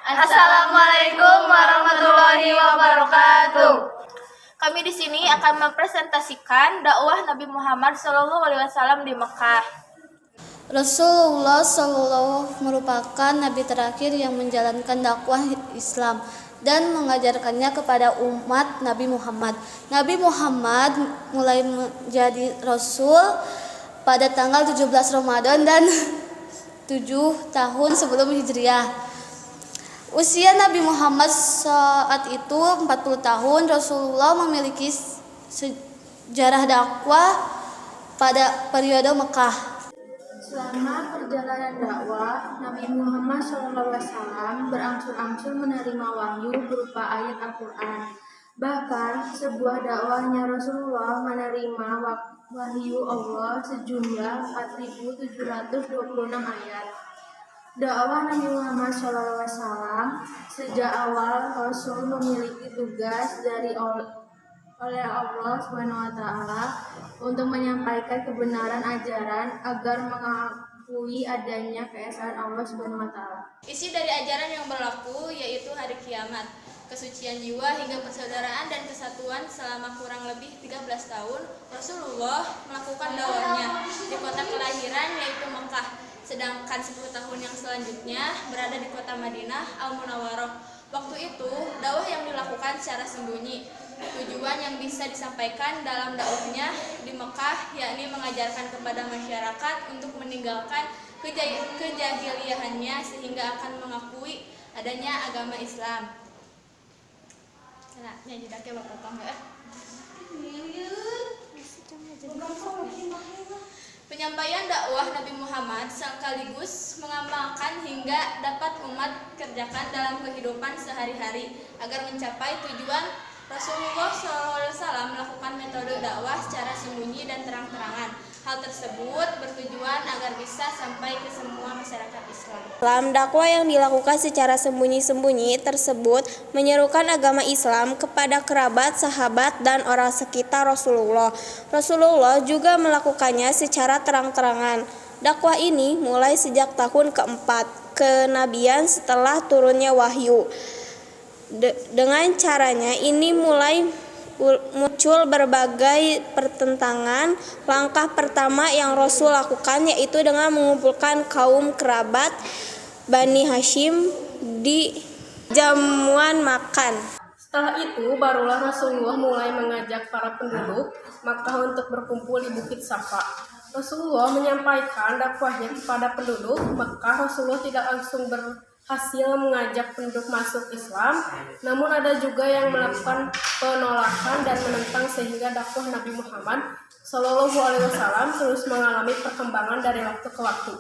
Assalamualaikum warahmatullahi wabarakatuh. Kami di sini akan mempresentasikan dakwah Nabi Muhammad SAW di Mekah. Rasulullah SAW merupakan nabi terakhir yang menjalankan dakwah Islam dan mengajarkannya kepada umat Nabi Muhammad. Nabi Muhammad mulai menjadi Rasul pada tanggal 17 Ramadan dan 7 tahun sebelum Hijriah. Usia Nabi Muhammad saat itu 40 tahun. Rasulullah memiliki sejarah dakwah pada periode Mekah. Selama perjalanan dakwah, Nabi Muhammad SAW berangsur-angsur menerima wahyu berupa ayat Al-Quran. Bahkan, sebuah dakwahnya Rasulullah menerima wahyu Allah sejumlah 4.726 ayat. Dakwah Nabi Muhammad SAW sejak awal Rasul memiliki tugas oleh Allah SWT untuk menyampaikan kebenaran ajaran agar mengakui adanya keesaan Allah SWT. Isi dari ajaran yang berlaku yaitu hari kiamat, kesucian jiwa hingga persaudaraan dan kesatuan. Selama kurang lebih 13 tahun Rasulullah melakukan dakwahnya di kota kelahiran yaitu Mekah, sedangkan 10 tahun yang selanjutnya berada di kota Madinah Al-Munawwarah. Waktu itu dakwah yang dilakukan secara sembunyi. Tujuan yang bisa disampaikan dalam dakwahnya di Mekah yakni mengajarkan kepada masyarakat untuk meninggalkan kejahiliahannya sehingga akan mengakui adanya agama Islam. Nah, nyanyi dake bapak enggak? Penyampaian dakwah Nabi Muhammad sekaligus mengamalkan hingga dapat umat kerjakan dalam kehidupan sehari-hari agar mencapai tujuan. Rasulullah SAW melakukan metode dakwah secara sembunyi dan terang-terangan. Hal tersebut bertujuan agar bisa sampai ke semua masyarakat Islam. Dalam dakwah yang dilakukan secara sembunyi-sembunyi tersebut menyerukan agama Islam kepada kerabat, sahabat, dan orang sekitar Rasulullah. Rasulullah juga melakukannya secara terang-terangan. Dakwah ini mulai sejak tahun keempat kenabian setelah turunnya wahyu. Dengan caranya ini mulai muncul berbagai pertentangan. Langkah pertama yang Rasul lakukan yaitu dengan mengumpulkan kaum kerabat Bani Hashim di jamuan makan. Setelah itu barulah Rasulullah mulai mengajak para penduduk Makkah untuk berkumpul di Bukit Safa. Rasulullah menyampaikan dakwahnya kepada penduduk Makkah. Rasulullah tidak langsung berhasil mengajak penduduk masuk Islam, namun ada juga yang melakukan penolakan dan menentang sehingga dakwah Nabi Muhammad SAW terus mengalami perkembangan dari waktu ke waktu.